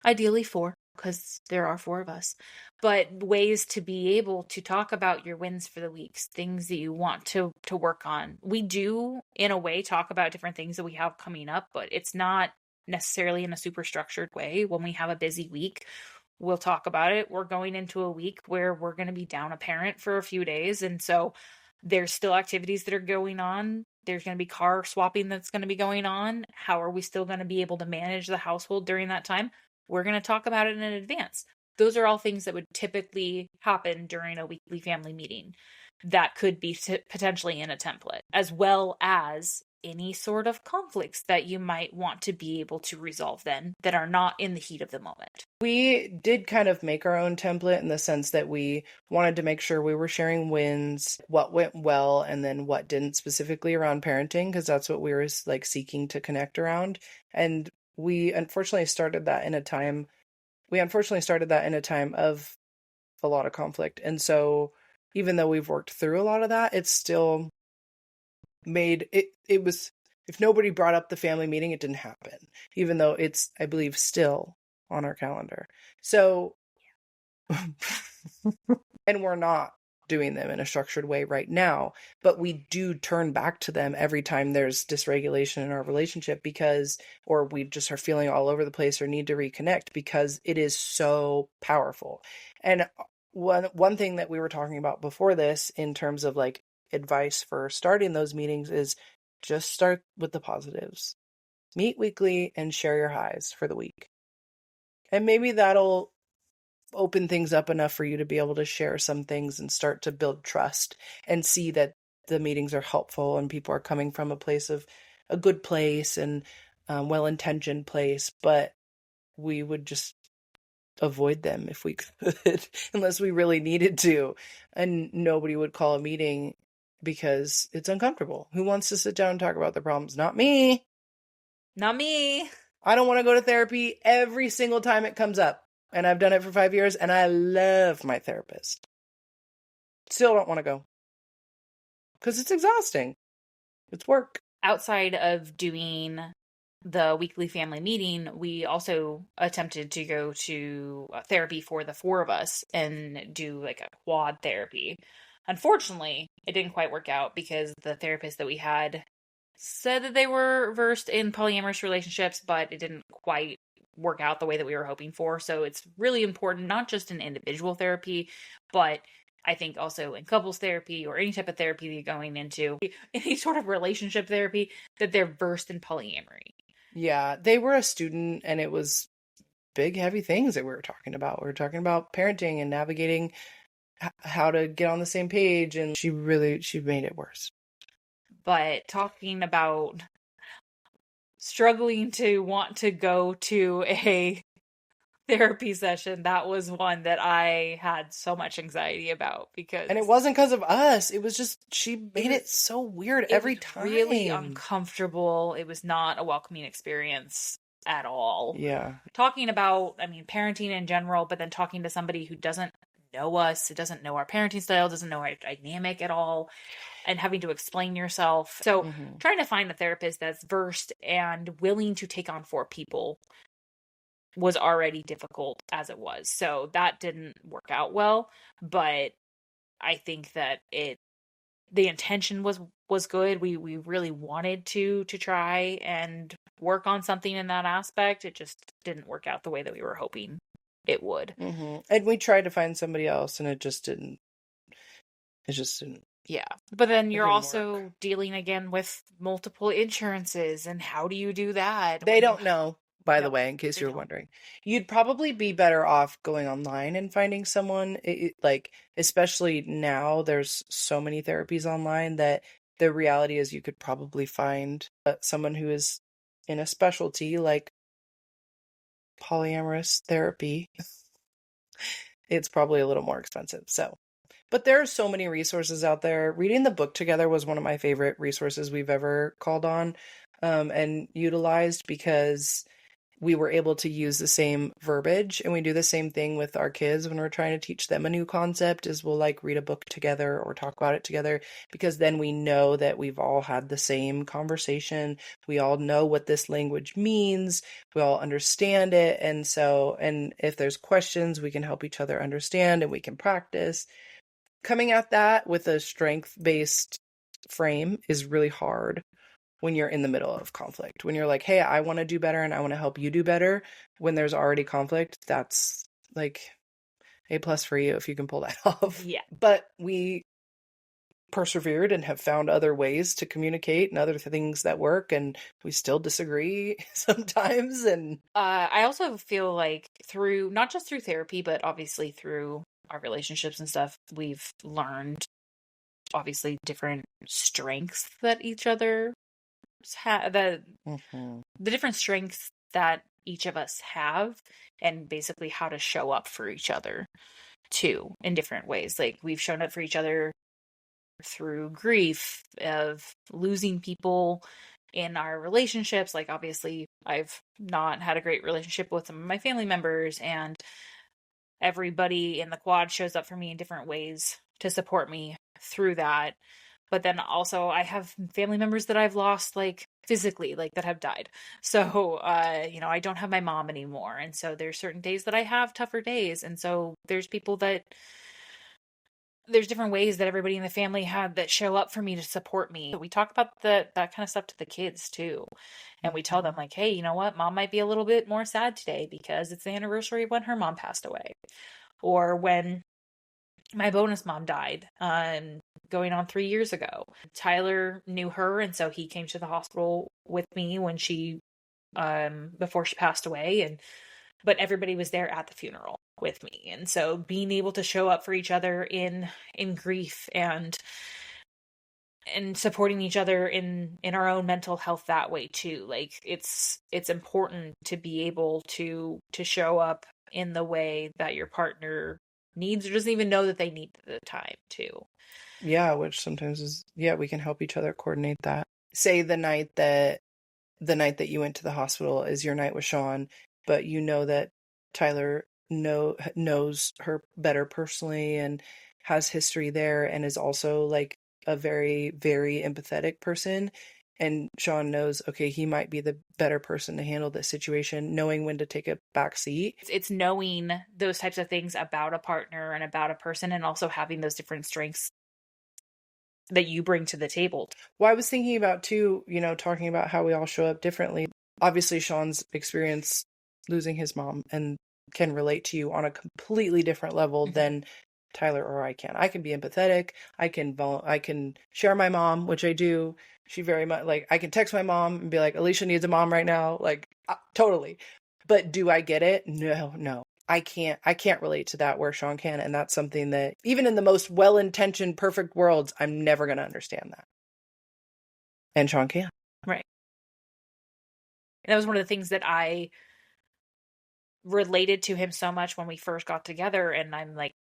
ideally four, because there are four of us, but ways to be able to talk about your wins for the weeks, things that you want to work on. We do, in a way, talk about different things that we have coming up, but it's not necessarily in a super structured way. When we have a busy week, we'll talk about it. We're going into a week where we're going to be down a parent for a few days, and so there's still activities that are going on. There's going to be car swapping that's going to be going on. How are we still going to be able to manage the household during that time? We're going to talk about it in advance. Those are all things that would typically happen during a weekly family meeting that could be potentially in a template, as well as any sort of conflicts that you might want to be able to resolve then that are not in the heat of the moment. We did kind of make our own template in the sense that we wanted to make sure we were sharing wins, what went well, and then what didn't, specifically around parenting, because that's what we were like seeking to connect around. And we unfortunately started that in a time of a lot of conflict. And so even though we've worked through a lot of that, it's still made it was, if nobody brought up the family meeting, it didn't happen, even though it's, I believe, still on our calendar. So and we're not doing them in a structured way right now, but we do turn back to them every time there's dysregulation in our relationship or we just are feeling all over the place or need to reconnect because it is so powerful. And one thing that we were talking about before this in terms of like advice for starting those meetings is just start with the positives. Meet weekly and share your highs for the week. And maybe that'll open things up enough for you to be able to share some things and start to build trust and see that the meetings are helpful and people are coming from a place of a good place and well-intentioned place. But we would just avoid them if we could, unless we really needed to. And nobody would call a meeting because it's uncomfortable. Who wants to sit down and talk about their problems? Not me. Not me. I don't want to go to therapy every single time it comes up. And I've done it for 5 years and I love my therapist. Still don't want to go. Because it's exhausting. It's work. Outside of doing the weekly family meeting, we also attempted to go to therapy for the four of us and do like a quad therapy. Unfortunately, it didn't quite work out because the therapist that we had said that they were versed in polyamorous relationships, but it didn't quite work out the way that we were hoping for. So it's really important, not just in individual therapy, but I think also in couples therapy or any type of therapy that you're going into, any sort of relationship therapy, that they're versed in polyamory. Yeah, they were a student and it was big, heavy things that we were talking about. We were talking about parenting and navigating how to get on the same page. And she made it worse. But talking about struggling to want to go to a therapy session, that was one that I had so much anxiety about because... And it wasn't because of us. It was just, she made it so weird every time. Really uncomfortable. It was not a welcoming experience at all. Yeah. Talking about, parenting in general, but then talking to somebody who doesn't know us, who doesn't know our parenting style, doesn't know our dynamic at all, and having to explain yourself. So trying to find a therapist that's versed and willing to take on 4 people was already difficult as it was. So that didn't work out well, but I think that the intention was good. We really wanted to try and work on something in that aspect. It just didn't work out the way that we were hoping it would. And we tried to find somebody else and it just didn't. Yeah. But then you're also dealing again with multiple insurances, and how do you do that? They don't know, by the way, in case you're wondering. You'd probably be better off going online and finding someone, like, especially now there's so many therapies online that the reality is you could probably find someone who is in a specialty like polyamorous therapy. It's probably a little more expensive. But there are so many resources out there. Reading the book together was one of my favorite resources we've ever called on and utilized because we were able to use the same verbiage, and we do the same thing with our kids when we're trying to teach them a new concept is we'll like read a book together or talk about it together, because then we know that we've all had the same conversation. We all know what this language means. We all understand it. And if there's questions, we can help each other understand and we can practice. Coming at that with a strength-based frame is really hard when you're in the middle of conflict. When you're like, hey, I want to do better and I want to help you do better. When there's already conflict, that's like A+ for you if you can pull that off. Yeah. But we persevered and have found other ways to communicate and other things that work, and we still disagree sometimes. And I also feel like through, not just through therapy, but obviously through our relationships and stuff, we've learned obviously different strengths that each other the different strengths that each of us have, and basically how to show up for each other too in different ways. Like we've shown up for each other through grief of losing people in our relationships. Like obviously I've not had a great relationship with some of my family members, and everybody in the quad shows up for me in different ways to support me through that. But then also I have family members that I've lost, like physically, like that have died. So, I don't have my mom anymore. And so there's certain days that I have tougher days. And so there's people that there's different ways that everybody in the family had that show up for me to support me. We talk about that kind of stuff to the kids too. And we tell them like, hey, you know what? Mom might be a little bit more sad today because it's the anniversary of when her mom passed away. Or when my bonus mom died, going on 3 years ago. Tyler knew her, and so he came to the hospital with me when she, before she passed away, but everybody was there at the funeral with me. And so being able to show up for each other in grief and supporting each other in our own mental health that way too. Like it's important to be able to show up in the way that your partner needs or doesn't even know that they need at the time too. Yeah, which sometimes is, yeah, we can help each other coordinate that. Say the night that you went to the hospital is your night with Sean, but you know that Tyler knows her better personally and has history there and is also like a very, very empathetic person. And Sean knows, okay, he might be the better person to handle this situation, knowing when to take a back seat. It's knowing those types of things about a partner and about a person, and also having those different strengths that you bring to the table. Well, I was thinking about too, talking about how we all show up differently. Obviously, Sean's experience losing his mom and can relate to you on a completely different level than Tyler or I can. I can be empathetic. I can share my mom, which I do. She very much like, I can text my mom and be like, Alicia needs a mom right now. Like, totally. But do I get it? No. I can't relate to that where Sean can. And that's something that even in the most well-intentioned, perfect worlds, I'm never going to understand that. And Sean can. Right. And that was one of the things that I related to him so much when we first got together. And I'm like,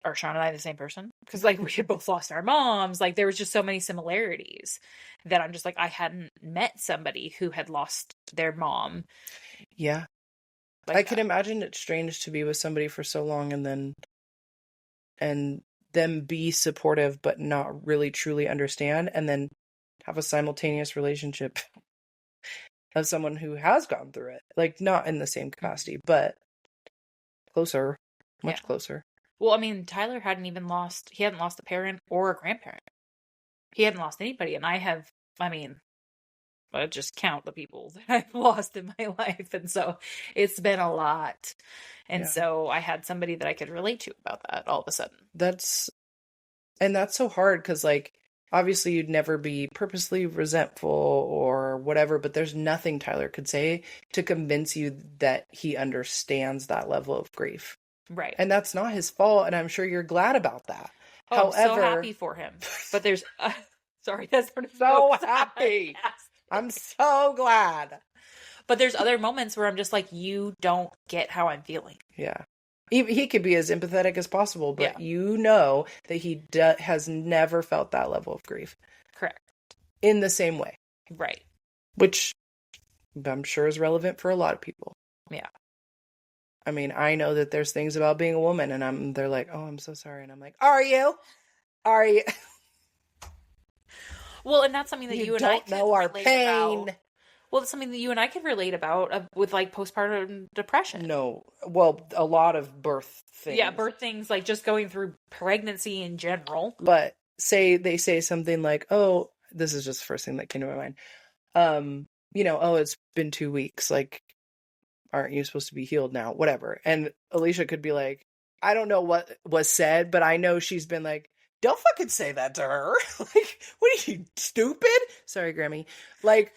are Sean and I the same person? Because like we had both lost our moms. Like there was just so many similarities that I'm just like, I hadn't met somebody who had lost their mom. Yeah. I can imagine it's strange to be with somebody for so long and them be supportive but not really truly understand, and then have a simultaneous relationship of someone who has gone through it. Like not in the same capacity, but closer, much closer. Well, I mean, Tyler he hadn't lost a parent or a grandparent. He hadn't lost anybody. And I just count the people that I've lost in my life. And so it's been a lot. And so I had somebody that I could relate to about that all of a sudden. That's so hard because like, obviously you'd never be purposely resentful or whatever, but there's nothing Tyler could say to convince you that he understands that level of grief. Right. And that's not his fault. And I'm sure you're glad about that. Oh, however, I'm so happy for him. But there's, sorry, that's so happy. I'm so glad. But there's other moments where I'm just like, you don't get how I'm feeling. Yeah. He could be as empathetic as possible, but you know that he has never felt that level of grief. Correct. In the same way. Right. Which I'm sure is relevant for a lot of people. Yeah. I mean, I know that there's things about being a woman and they're like, oh, I'm so sorry. And I'm like, are you? Well, and that's something that you and I don't know our pain. About. Well, it's something that you and I could relate about with like postpartum depression. No. Well, a lot of birth things. Yeah, birth things, like just going through pregnancy in general. But they say something like, oh, this is just the first thing that came to my mind. Oh, it's been 2 weeks. Like, aren't you supposed to be healed now? Whatever. And Alicia could be like, I don't know what was said, but I know she's been like, don't fucking say that to her. Like, what are you, stupid? Sorry, Grammy. Like,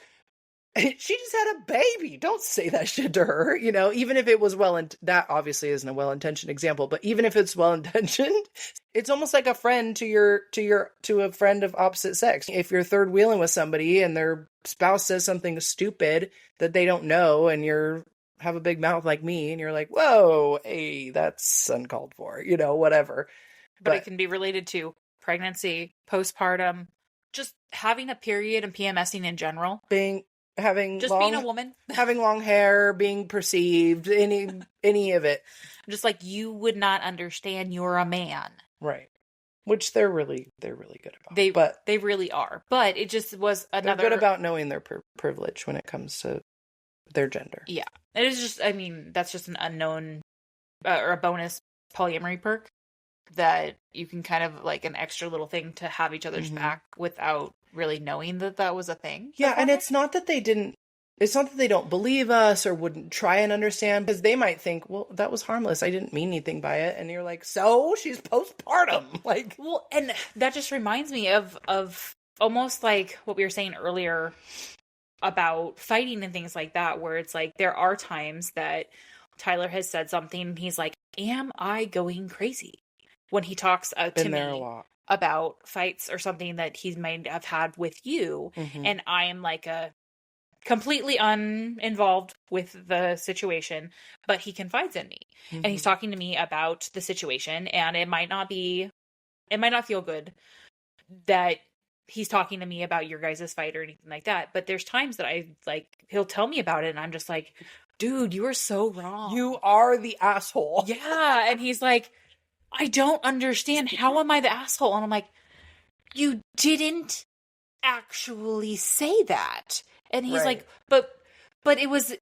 she just had a baby. Don't say that shit to her. Even if it was that obviously isn't a well-intentioned example, but even if it's well-intentioned, it's almost like a friend to a friend of opposite sex. If you're third wheeling with somebody and their spouse says something stupid that they don't know, and have a big mouth like me, and you're like, whoa, hey, that's uncalled for, whatever. But it can be related to pregnancy, postpartum, just having a period and PMSing in general. Being a woman, having long hair, being perceived, any of it. Just like, you would not understand, you're a man. Right. Which they're really good about. They really are. But it just was another. They're good about knowing their privilege when it comes to their gender. Yeah. It is just, that's just an unknown or a bonus polyamory perk. that you can kind of like an extra little thing to have each other's back without really knowing that that was a thing. Yeah, and it's not that they don't believe us or wouldn't try and understand, because they might think, well, that was harmless. I didn't mean anything by it. And you're like, so she's postpartum. Like, well, and that just reminds me of almost like what we were saying earlier about fighting and things like that, where it's like there are times that Tyler has said something and he's like, am I going crazy? When he talks to me about fights or something that he might have had with you. And I am like completely uninvolved with the situation, but he confides in me and he's talking to me about the situation, and it might not feel good that he's talking to me about your guys' fight or anything like that. But there's times that he'll tell me about it and I'm just like, dude, you are so wrong. You are the asshole. Yeah. And he's like, I don't understand. How am I the asshole? And I'm like, you didn't actually say that. And he's like, but it was,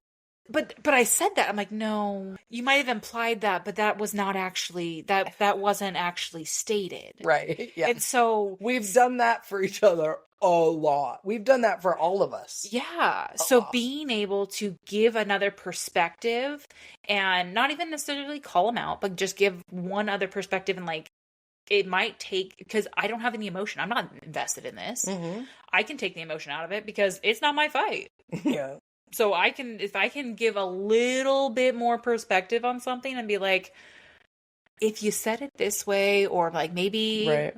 but I said that. I'm like, no, you might have implied that, but that was not actually, that wasn't actually stated. Right. Yeah. And so we've done that for each other a lot. We've done that for all of us. Yeah. So being able to give another perspective and not even necessarily call them out, but just give one other perspective, and like, it might take, because I don't have any emotion. I'm not invested in this. I can take the emotion out of it because it's not my fight. Yeah. So if I can give a little bit more perspective on something and be like, if you said it this way, or like maybe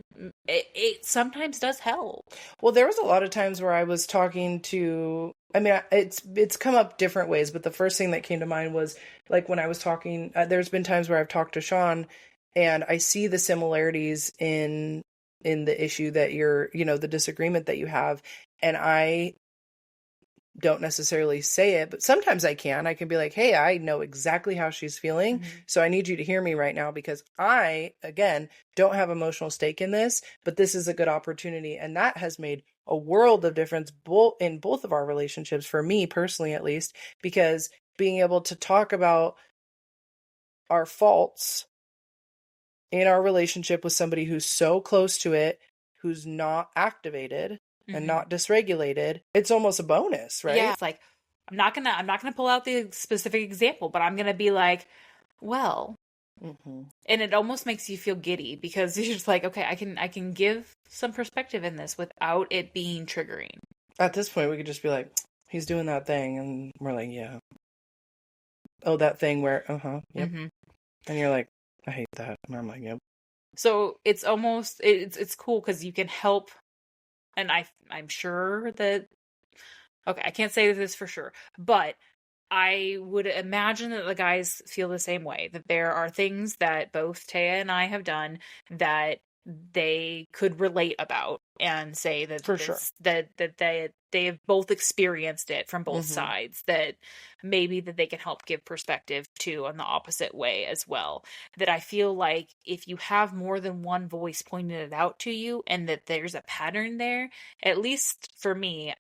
it sometimes does help. Well, there was a lot of times where I was talking to, I mean, it's come up different ways, but the first thing that came to mind was like when I was talking, there's been times where I've talked to Sean and I see the similarities in the issue that the disagreement that you have. And I don't necessarily say it, but sometimes I can be like, hey, I know exactly how she's feeling. So I need you to hear me right now, because I, again, don't have emotional stake in this, but this is a good opportunity. And that has made a world of difference in both of our relationships, for me personally, at least, because being able to talk about our faults in our relationship with somebody who's so close to it, who's not activated and not dysregulated, it's almost a bonus, right? Yeah, it's like, I'm not gonna pull out the specific example, but I'm gonna be like, well, and it almost makes you feel giddy, because you're just like, okay, I can give some perspective in this without it being triggering. At this point, we could just be like, he's doing that thing, and we're like, yeah. Oh, that thing where, yep. And you're like, I hate that. And I'm like, yep. So it's almost, it's cool because you can help. And I'm sure that, okay, I can't say this for sure, but I would imagine that the guys feel the same way, that there are things that both Taya and I have done that they could relate about and say that for sure that they have both experienced it from both sides, that maybe that they can help give perspective to on the opposite way as well. That I feel like if you have more than one voice pointing it out to you, and that there's a pattern there, at least for me,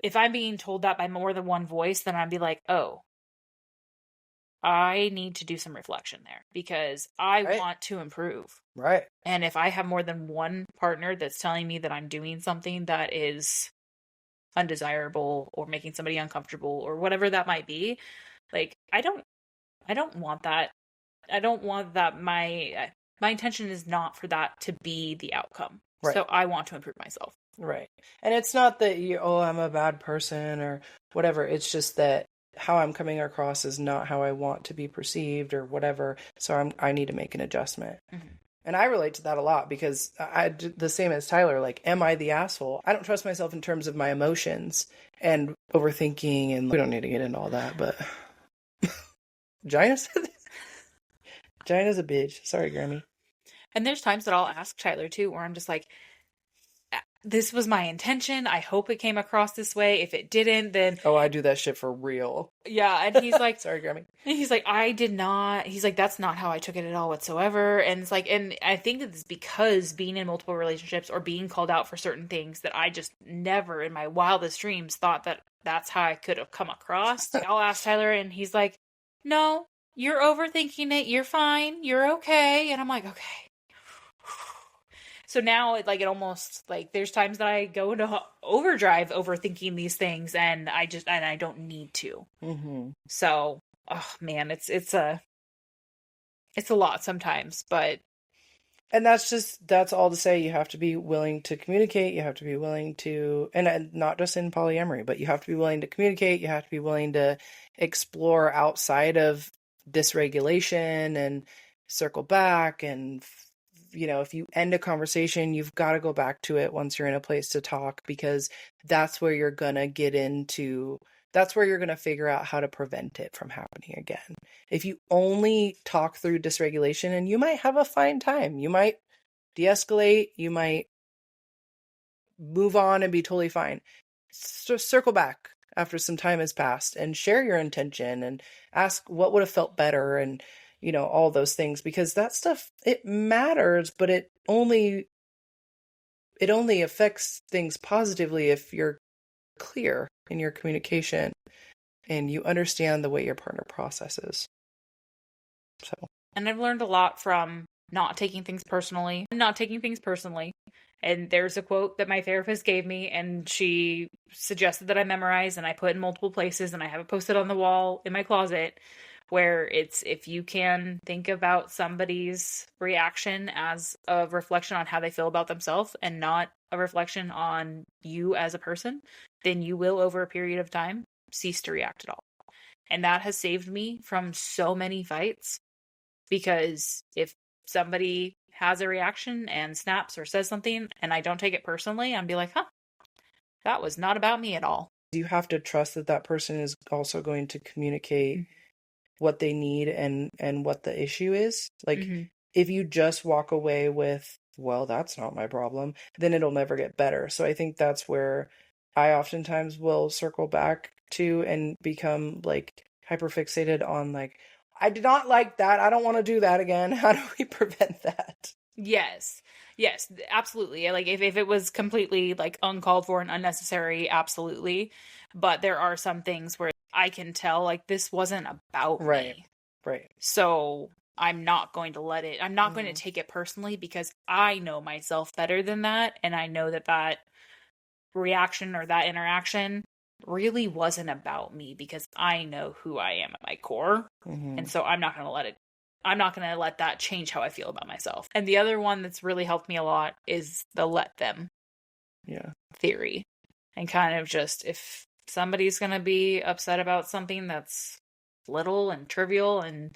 if I'm being told that by more than one voice, then I'd be like, oh, I need to do some reflection there, because I want to improve. Right. And if I have more than one partner that's telling me that I'm doing something that is undesirable or making somebody uncomfortable or whatever that might be, like, I don't want that. I don't want that. My intention is not for that to be the outcome. Right. So I want to improve myself. Right. And it's not that I'm a bad person or whatever. It's just that how I'm coming across is not how I want to be perceived or whatever. So I need to make an adjustment. And I relate to that a lot, because the same as Tyler, like, am I the asshole? I don't trust myself in terms of my emotions and overthinking, and we don't need to get into all that, but Gina's a bitch. Sorry, Grammy. And there's times that I'll ask Tyler too, where I'm just like, this was my intention. I hope it came across this way. If it didn't, then... Oh, I do that shit for real. Yeah, and he's like... Sorry, Grammy. He's like, I did not... He's like, that's not how I took it at all whatsoever. And it's like, and I think that it's because being in multiple relationships or being called out for certain things that I just never in my wildest dreams thought that that's how I could have come across. I'll ask Tyler and he's like, no, you're overthinking it. You're fine. You're okay. And I'm like, okay. So now it almost like there's times that I go into overdrive overthinking these things and I don't need to. Mm-hmm. So, oh man, it's a lot sometimes, but And that's all to say you have to be willing to communicate, you have to be willing to, and not just in polyamory, but you have to be willing to communicate, you have to be willing to explore outside of dysregulation and circle back. And, if you end a conversation, you've got to go back to it once you're in a place to talk, because that's where you're going to that's where you're going to figure out how to prevent it from happening again. If you only talk through dysregulation, and you might have a fine time, you might de-escalate, you might move on and be totally fine. So circle back after some time has passed and share your intention and ask what would have felt better, and all those things, because that stuff, it matters, but it only affects things positively if you're clear in your communication and you understand the way your partner processes. And I've learned a lot from not taking things personally. And there's a quote that my therapist gave me, and she suggested that I memorize, and I put in multiple places, and I have it posted on the wall in my closet, where it's, if you can think about somebody's reaction as a reflection on how they feel about themselves and not a reflection on you as a person, then you will, over a period of time, cease to react at all. And that has saved me from so many fights, because if somebody has a reaction and snaps or says something and I don't take it personally, I'd be like, that was not about me at all. You have to trust that that person is also going to communicate what they need and what the issue is. Like, if you just walk away with, well, that's not my problem, then it'll never get better. So I think that's where I oftentimes will circle back to and become hyper fixated on I did not like that. I don't want to do that again. How do we prevent that? Yes, absolutely. If it was completely uncalled for and unnecessary, absolutely. But there are some things where I can tell this wasn't about me. Right. So I'm not going to let it, I'm not going to take it personally, because I know myself better than that. And I know that reaction or that interaction really wasn't about me, because I know who I am at my core. And so I'm not going to let that change how I feel about myself. And the other one that's really helped me a lot is the let them theory. And kind of just, if somebody's going to be upset about something that's little and trivial and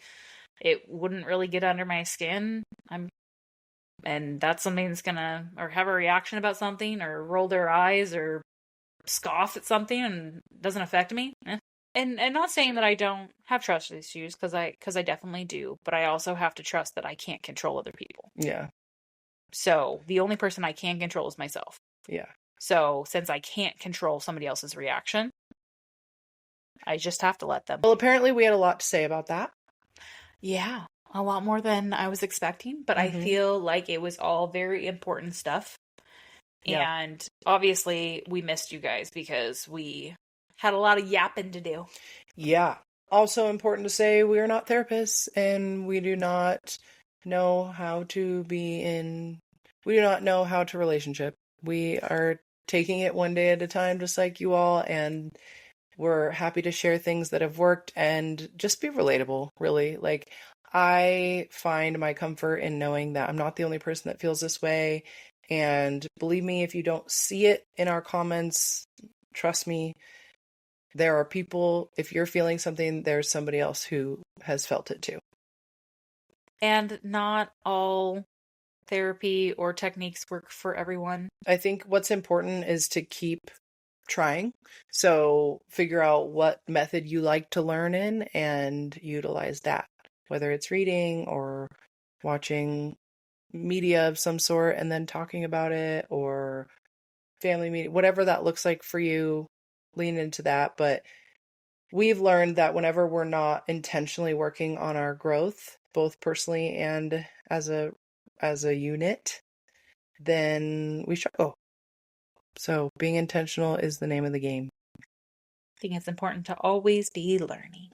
it wouldn't really get under my skin, and that's something that's going to, or have a reaction about something, or roll their eyes, or scoff at something and doesn't affect me. And not saying that I don't have trust issues, because I definitely do, but I also have to trust that I can't control other people. Yeah. So the only person I can control is myself. Yeah. So since I can't control somebody else's reaction, I just have to let them. Well, apparently we had a lot to say about that. Yeah, a lot more than I was expecting, but I feel like it was all very important stuff. Yeah. And obviously we missed you guys because we had a lot of yapping to do. Yeah. Also important to say, we are not therapists, and we do not know how to relationship. We are taking it one day at a time, just like you all, and we're happy to share things that have worked and just be relatable, really. I find my comfort in knowing that I'm not the only person that feels this way. And believe me, if you don't see it in our comments, trust me, there are people, if you're feeling something, there's somebody else who has felt it too. And not all therapy or techniques work for everyone. I think what's important is to keep trying. So figure out what method you like to learn in and utilize that, whether it's reading or watching media of some sort and then talking about it, or family meeting, whatever that looks like for you, lean into that. But we've learned that whenever we're not intentionally working on our growth, both personally and as a unit, then we struggle. So being intentional is the name of the game. I think it's important to always be learning.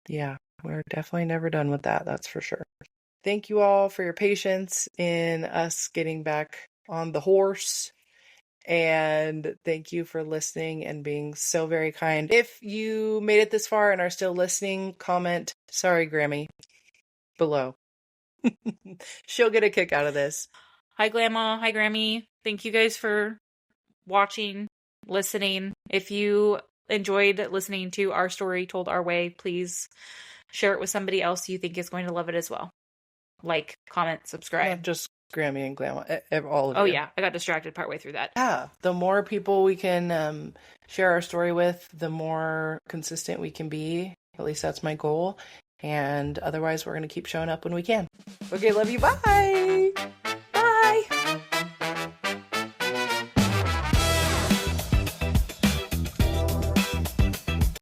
Yeah. we're definitely never done with that. That's for sure. Thank you all for your patience in us getting back on the horse. And thank you for listening and being so very kind. If you made it this far and are still listening, comment, sorry, Grammy, below. She'll get a kick out of this. Hi, Grandma. Hi, Grammy. Thank you guys for watching, listening. If you enjoyed listening to our story told our way, please share it with somebody else you think is going to love it as well. Like, comment, subscribe. Not just Grammy and Grandma, all of you. Oh, yeah. I got distracted partway through that. Yeah. The more people we can share our story with, the more consistent we can be. At least that's my goal. And otherwise, we're going to keep showing up when we can. Okay, love you. Bye. Bye.